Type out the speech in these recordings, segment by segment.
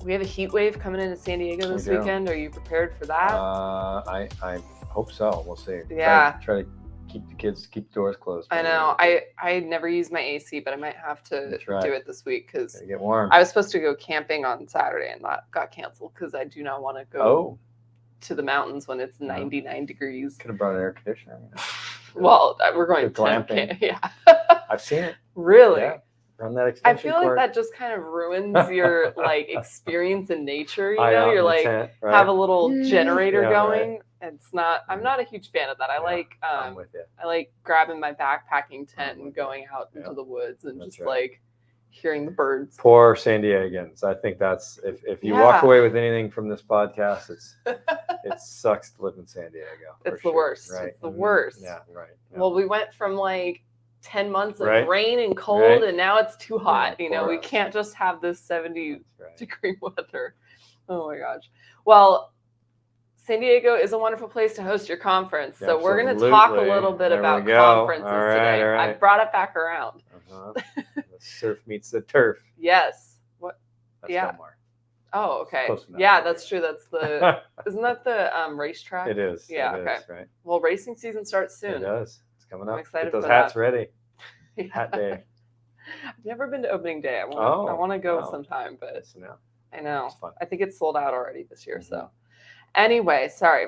We have a heat wave coming into San Diego this weekend. Are you prepared for that? I hope so. We'll see. Yeah. Try to keep doors closed. I know. I never use my AC, but I might have to do it this week because get warm. I was supposed to go camping on Saturday and that got canceled because I do not want to go to the mountains when it's 99 degrees. Could have brought an air conditioner. Well, we're going to glamping. Yeah. I've seen it. Really? Yeah. Run that I extension feel cord. like that just kind of ruins your like experience in nature. You know, you're like tent, right? have a little generator going. Right. It's not. I'm not a huge fan of that. I like. I'm with you. I like grabbing my backpacking tent and going out into the woods and just like hearing the birds. Poor San Diegans. I think that's if you walk away with anything from this podcast, it sucks to live in San Diego. It's the worst. Right? It's the worst. Yeah, right. Yeah. Well, we went from like 10 months of rain and cold, and now it's too hot. You know, we can't just have this 70-degree weather. Oh my gosh. Well, San Diego is a wonderful place to host your conference. So we're going to talk a little bit about conferences today. All right. I brought it back around. The surf meets the turf. Yes. What? That's Delmar. Oh, okay. Yeah, that's true. That's the isn't that the racetrack? It is. Yeah. It okay. Is, right. Well, racing season starts soon. It does. It's coming up. I'm excited. Get those for hats that. ready. Hat day. I've never been to opening day. I want to go sometime, but I know. It's fun. I think it's sold out already this year. So anyway, sorry.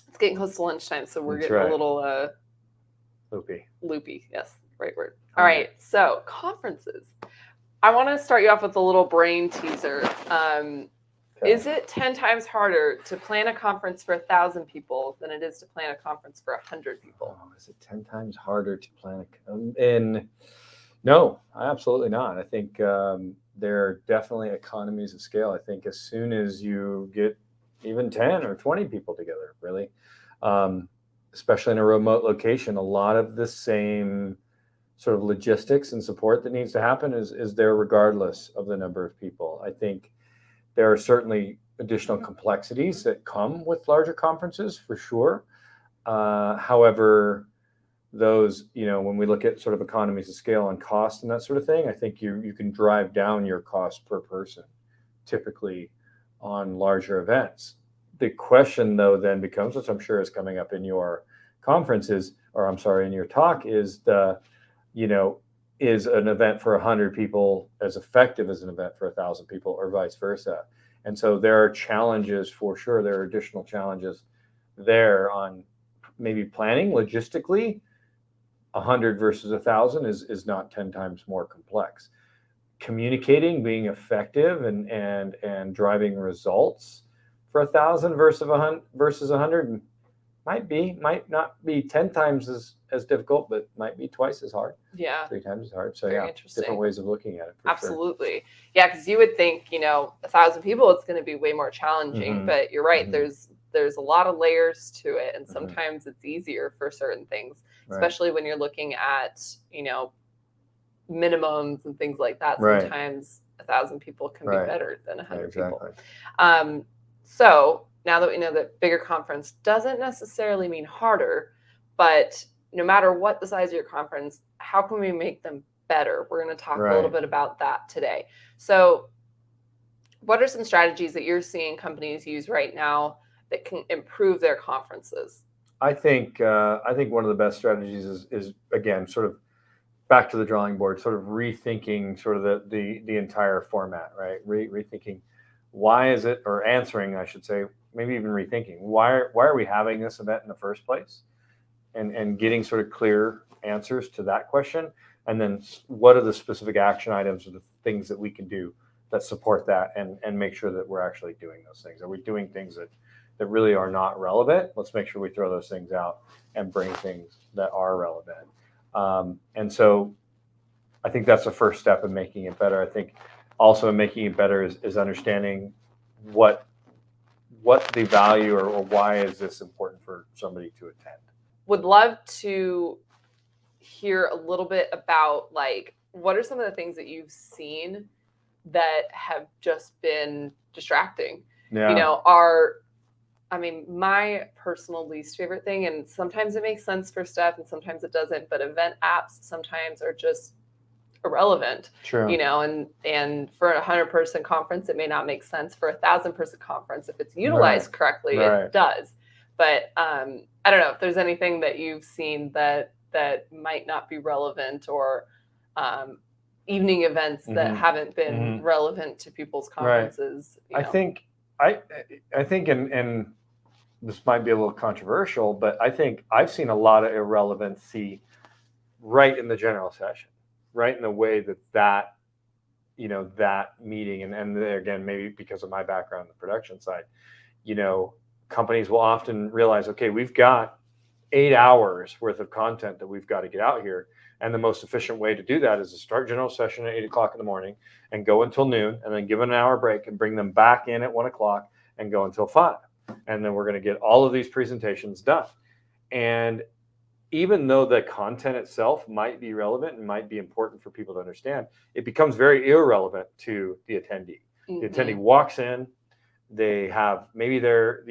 It's getting close to lunchtime, so we're getting a little loopy. Yes, right word. All right. So conferences. I want to start you off with a little brain teaser. Is it 10 times harder to plan a conference for 1,000 people than it is to plan a conference for 100 people? Oh, is it 10 times harder to plan No, absolutely not. I think there are definitely economies of scale. I think as soon as you get even 10 or 20 people together, really, especially in a remote location, a lot of the same sort of logistics and support that needs to happen is there regardless of the number of people. I think there are certainly additional complexities that come with larger conferences for sure. However, those, when we look at sort of economies of scale and cost and that sort of thing, I think you can drive down your cost per person typically on larger events. The question though then becomes, which I'm sure is coming up in your conferences, in your talk, is is an event for 100 people as effective as an event for 1,000 people or vice versa? And so there are challenges for sure. There are additional challenges there on maybe planning logistically. 100 versus 1,000 is not 10 times more complex. Communicating, being effective and driving results for 1,000 versus 100 might not be 10 times as difficult, but might be twice as hard. Yeah. 3 times as hard. So interesting. Different ways of looking at it. Absolutely. Sure. Yeah, because you would think, 1,000 people, it's going to be way more challenging, but you're right. There's a lot of layers to it, and sometimes it's easier for certain things, especially when you're looking at, minimums and things like that. Sometimes 1,000 people can be better than 100 people. So now that we know that bigger conference doesn't necessarily mean harder, but no matter what the size of your conference, how can we make them better? We're going to talk a little bit about that today. So what are some strategies that you're seeing companies use right now that can improve their conferences? I think one of the best strategies is again, sort of back to the drawing board, sort of rethinking sort of the entire format, right? Rethinking why is it, or answering, I should say, maybe even rethinking why are we having this event in the first place, and getting sort of clear answers to that question, and then what are the specific action items or the things that we can do that support that and make sure that we're actually doing those things. Are we doing things that really are not relevant? Let's make sure we throw those things out and bring things that are relevant. And so I think that's the first step in making it better. I think also in making it better is understanding what the value or why is this important for somebody to attend. Would love to hear a little bit about what are some of the things that you've seen that have just been distracting? Yeah. My personal least favorite thing, and sometimes it makes sense for stuff and sometimes it doesn't, but event apps sometimes are just irrelevant. True. And for a 100-person conference, it may not make sense. For a 1,000-person conference, if it's utilized correctly, it does. But I don't know if there's anything that you've seen that might not be relevant, or evening events that haven't been relevant to people's conferences. I think, and this might be a little controversial, but I think I've seen a lot of irrelevancy right in the general session, right in the way that meeting, and again, maybe because of my background on the production side, companies will often realize, okay, we've got 8 hours worth of content that we've got to get out here. And the most efficient way to do that is to start general session at 8 o'clock in the morning and go until noon, and then give an hour break and bring them back in at 1 o'clock and go until 5. And then we're going to get all of these presentations done. And even though the content itself might be relevant and might be important for people to understand, it becomes very irrelevant to the attendee. The attendee walks in, they have maybe their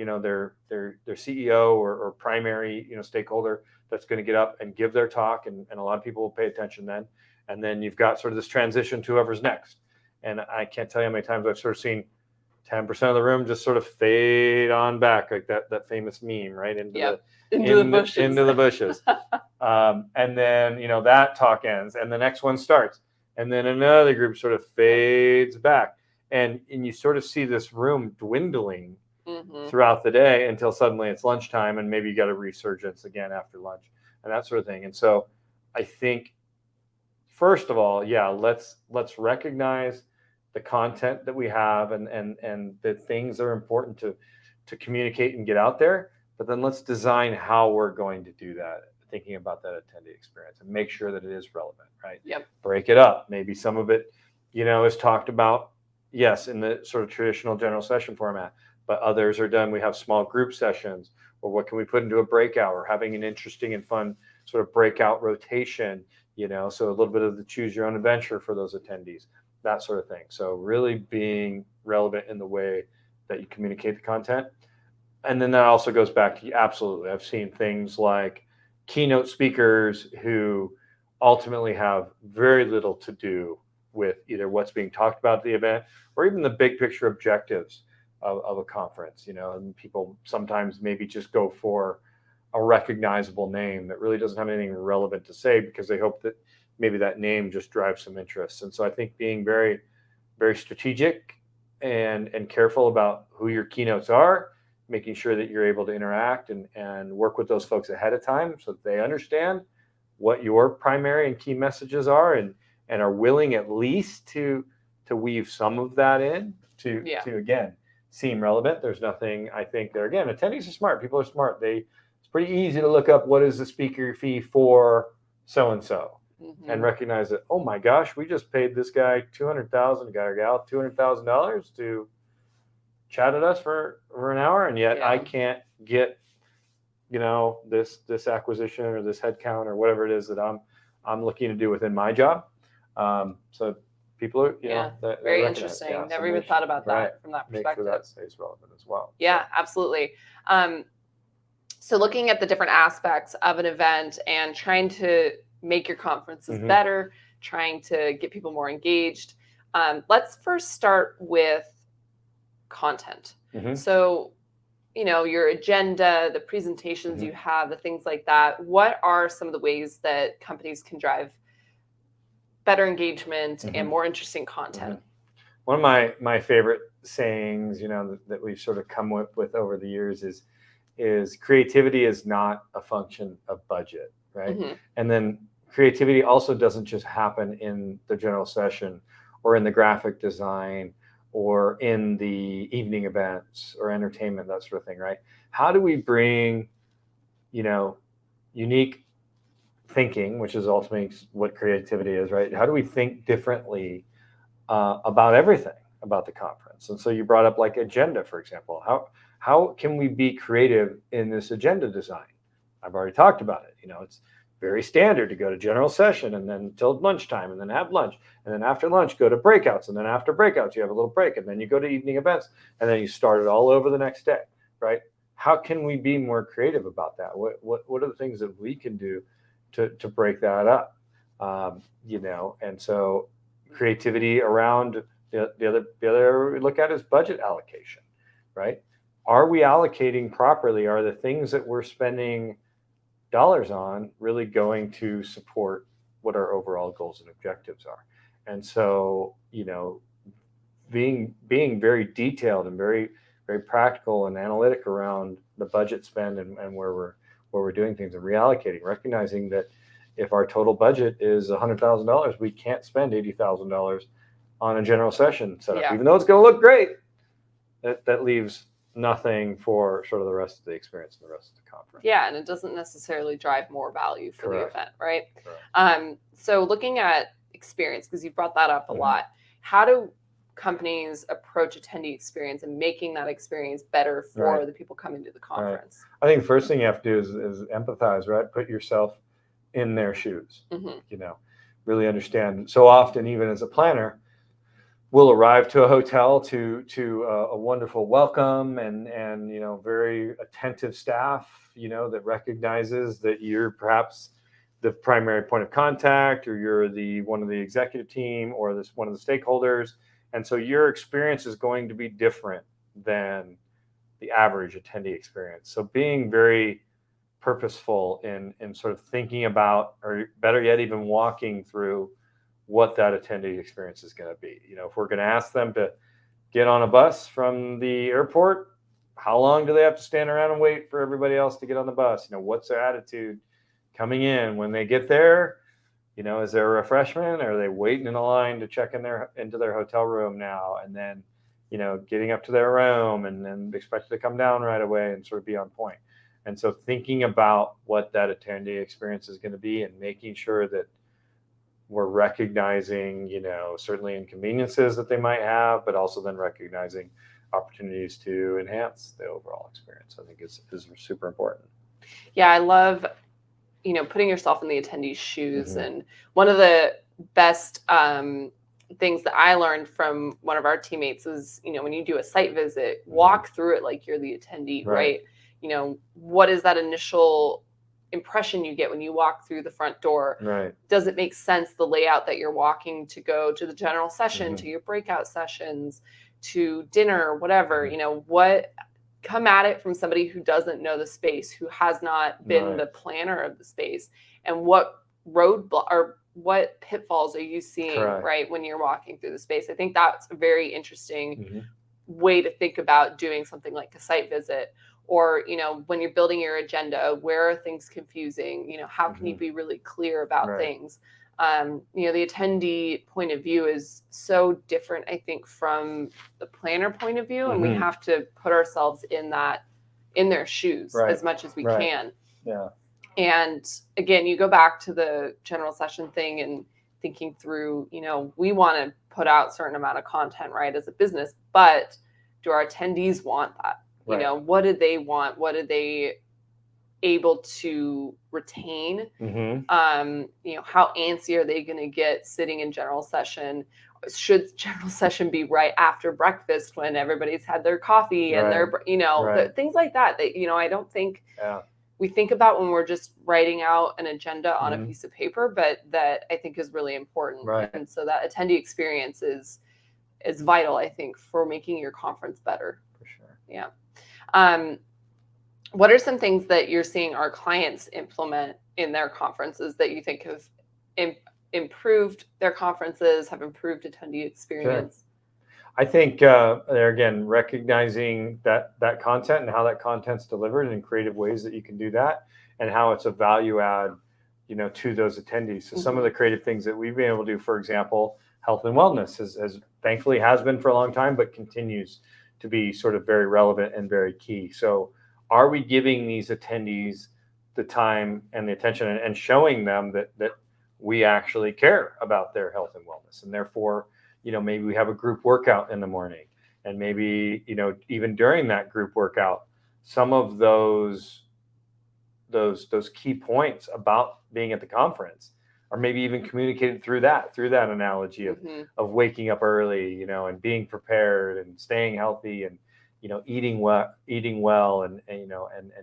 CEO or primary stakeholder that's going to get up and give their talk, and a lot of people will pay attention then. And then you've got sort of this transition to whoever's next. And I can't tell you how many times I've sort of seen 10% of the room just sort of fade on back, like that famous meme, right? Into the bushes. And then, that talk ends and the next one starts. And then another group sort of fades back. And you sort of see this room dwindling throughout the day until suddenly it's lunchtime, and maybe you got a resurgence again after lunch and that sort of thing. And so I think, first of all, let's recognize the content that we have and the things that are important to communicate and get out there. But then let's design how we're going to do that, thinking about that attendee experience, and make sure that it is relevant, right? Yep. Break it up. Maybe some of it, is talked about, yes, in the sort of traditional general session format, but others are done. We have small group sessions, or what can we put into a breakout, or having an interesting and fun sort of breakout rotation, so a little bit of the choose your own adventure for those attendees, that sort of thing. So really being relevant in the way that you communicate the content. And then that also goes back to, absolutely, I've seen things like keynote speakers who ultimately have very little to do with either what's being talked about at the event or even the big picture objectives of a conference, and people sometimes maybe just go for a recognizable name that really doesn't have anything relevant to say, because they hope that maybe that name just drives some interest. And so I think being very, very strategic and careful about who your keynotes are, making sure that you're able to interact and work with those folks ahead of time so that they understand what your primary and key messages are, and are willing at least to weave some of that in to again seem relevant. There's nothing, I think, there again, attendees are smart. People are smart. It's pretty easy to look up what is the speaker fee for so-and-so and recognize that, oh my gosh, we just paid this guy $200,000, guy or gal, $200,000 to chat at us for an hour, and yet I can't get this acquisition or this headcount or whatever it is that I'm looking to do within my job. So people are very interesting. Never even thought about that from that perspective. Make sure that stays relevant as well. Yeah, absolutely. So looking at the different aspects of an event and trying to make your conferences better, trying to get people more engaged. Let's first start with content. So, your agenda, the presentations you have, the things like that. What are some of the ways that companies can drive better engagement and more interesting content? One of my favorite sayings, that we've sort of come with over the years is creativity is not a function of budget, right? And then creativity also doesn't just happen in the general session or in the graphic design or in the evening events or entertainment, that sort of thing, right? How do we bring, unique thinking, which is ultimately what creativity is, right? How do we think differently about everything about the conference? And so you brought up like agenda, for example. How can we be creative in this agenda design? I've already talked about it. It's very standard to go to general session and then till lunchtime and then have lunch. And then after lunch, go to breakouts. And then after breakouts, you have a little break. And then you go to evening events. And then you start it all over the next day, right? How can we be more creative about that? What are the things that we can do to break that up? And so creativity around the other we look at is budget allocation, right? Are we allocating properly? Are the things that we're spending dollars on really going to support what our overall goals and objectives are? And so, being very detailed and very, very practical and analytic around the budget spend and where we're doing things and reallocating, recognizing that if our total budget is $100,000, we can't spend $80,000 on a general session setup, even though it's going to look great. That leaves nothing for sort of the rest of the experience and the rest of the conference. Yeah, and it doesn't necessarily drive more value for Correct. the event, right? Correct. So looking at experience, because you brought that up a lot, how do companies approach attendee experience and making that experience better for the people coming to the conference? I think the first thing you have to do is empathize, right? Put yourself in their shoes, really understand. So often, even as a planner, we'll arrive to a hotel to a wonderful welcome and very attentive staff, that recognizes that you're perhaps the primary point of contact, or you're one of the executive team, or one of the stakeholders. And so your experience is going to be different than the average attendee experience. So being very purposeful in sort of thinking about, or better yet, even walking through what that attendee experience is going to be. If we're going to ask them to get on a bus from the airport, how long do they have to stand around and wait for everybody else to get on the bus? What's their attitude coming in when they get there? Is there a refreshment? Are they waiting in a line to check into their hotel room now, and then, getting up to their room and then expected to come down right away and sort of be on point? And so thinking about what that attendee experience is going to be and making sure that we're recognizing, certainly inconveniences that they might have, but also then recognizing opportunities to enhance the overall experience, I think is super important. Yeah, I love, putting yourself in the attendee's shoes. And one of the best things that I learned from one of our teammates is, when you do a site visit, walk through it like you're the attendee, right? What is that initial impression you get when you walk through the front door? Right. Does it make sense, the layout that you're walking to go to the general session, to your breakout sessions, to dinner, whatever? What, come at it from somebody who doesn't know the space, who has not been the planner of the space, and what or what pitfalls are you seeing, right, when you're walking through the space? I think that's a very interesting way to think about doing something like a site visit. Or, when you're building your agenda, where are things confusing? How can you be really clear about things? The attendee point of view is so different, I think, from the planner point of view. And we have to put ourselves in their shoes as much as we can. Yeah. And again, you go back to the general session thing and thinking through, we want to put out a certain amount of content, right, as a business, but do our attendees want that? What do they want? What are they able to retain? How antsy are they going to get sitting in general session? Should general session be right after breakfast when everybody's had their coffee and their, things like that, I don't think we think about when we're just writing out an agenda on a piece of paper, but that I think is really important. And so that attendee experience is vital, I think, for making your conference better. For sure. Yeah. What are some things that you're seeing our clients implement in their conferences that you think have improved their conferences, have improved attendee experience? Sure. I think they're, again, recognizing that content and how that content's delivered in creative ways that you can do that, and how it's a value add, to those attendees. So some of the creative things that we've been able to do, for example, health and wellness has thankfully has been for a long time, but continues to be sort of very relevant and very key. So are we giving these attendees the time and the attention and showing them that we actually care about their health and wellness? And therefore, maybe we have a group workout in the morning, and maybe, even during that group workout, some of those key points about being at the conference are maybe even communicated through that analogy of waking up early, and being prepared and staying healthy and, eating well and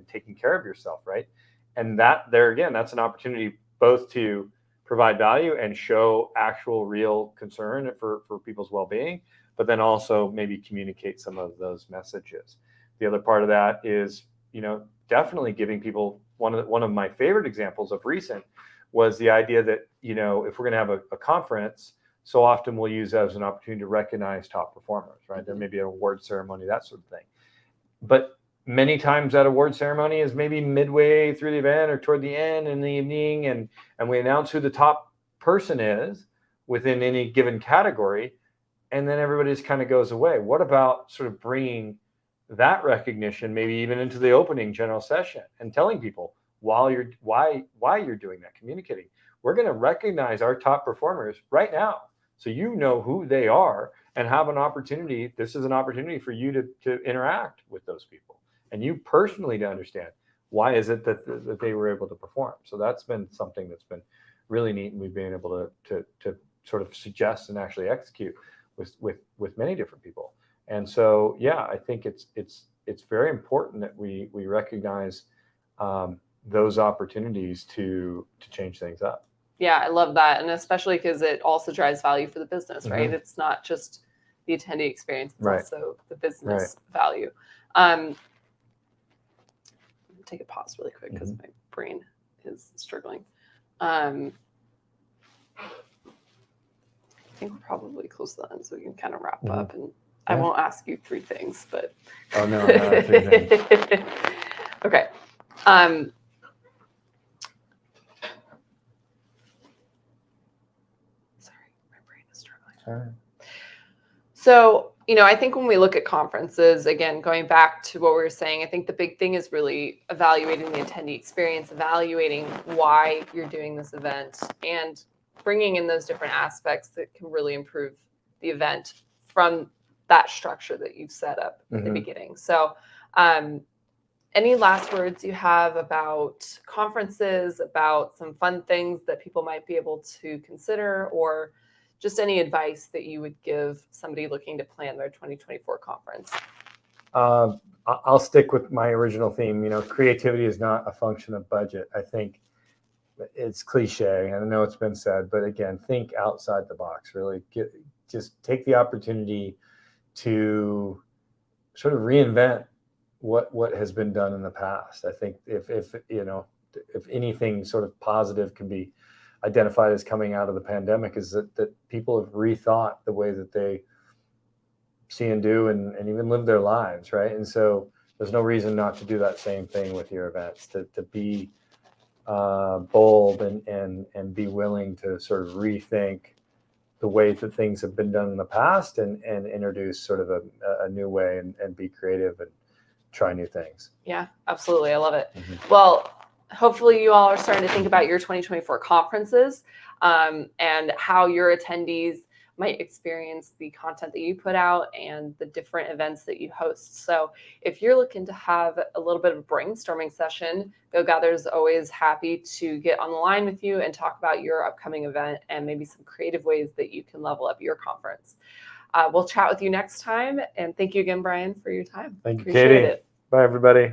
taking care of yourself. Right. And that there, again, that's an opportunity both to provide value and show actual real concern for people's well-being, but then also maybe communicate some of those messages. The other part of that is, definitely giving people one of my favorite examples of recent was the idea that, if we're going to have a conference, so often we'll use that as an opportunity to recognize top performers, right? There may be an award ceremony, that sort of thing. But many times that award ceremony is maybe midway through the event or toward the end in the evening, and we announce who the top person is within any given category, and then everybody just kind of goes away. What about sort of bringing that recognition maybe even into the opening general session and telling people why you're doing that, communicating. We're going to recognize our top performers right now, so you know who they are and have an opportunity. This is an opportunity for you to interact with those people, and you personally to understand why is it that they were able to perform. So that's been something that's been really neat, and we've been able to sort of suggest and actually execute with many different people. And so, yeah, I think it's very important that we recognize those opportunities to change things up. Yeah, I love that. And especially because it also drives value for the business, right? It's not just the attendee experience, it's also the business value. Take a pause really quick because my brain is struggling. I think we're probably close to the end, so we can kind of wrap up. And I won't ask you 3 things, but oh no, 3 things. Okay. Sorry, my brain is struggling. Sorry. So, I think when we look at conferences, again, going back to what we were saying, I think the big thing is really evaluating the attendee experience, evaluating why you're doing this event, and bringing in those different aspects that can really improve the event from that structure that you've set up at the beginning. So, any last words you have about conferences, about some fun things that people might be able to consider, or just any advice that you would give somebody looking to plan their 2024 conference? I'll stick with my original theme. Creativity is not a function of budget. I think it's cliche. I know it's been said, but again, think outside the box. Really, just take the opportunity to sort of reinvent what has been done in the past. I think if anything sort of positive can be identified as coming out of the pandemic, is that people have rethought the way that they see and do and even live their lives, right? And so there's no reason not to do that same thing with your events, to be bold and be willing to sort of rethink the way that things have been done in the past and introduce sort of a new way and be creative and try new things. Yeah, absolutely. I love it. Well, hopefully you all are starting to think about your 2024 conferences and how your attendees might experience the content that you put out and the different events that you host. So if you're looking to have a little bit of a brainstorming session, GoGather is always happy to get on the line with you and talk about your upcoming event and maybe some creative ways that you can level up your conference. We'll chat with you next time. And thank you again, Brian, for your time. Thank you, Katie. Bye, everybody.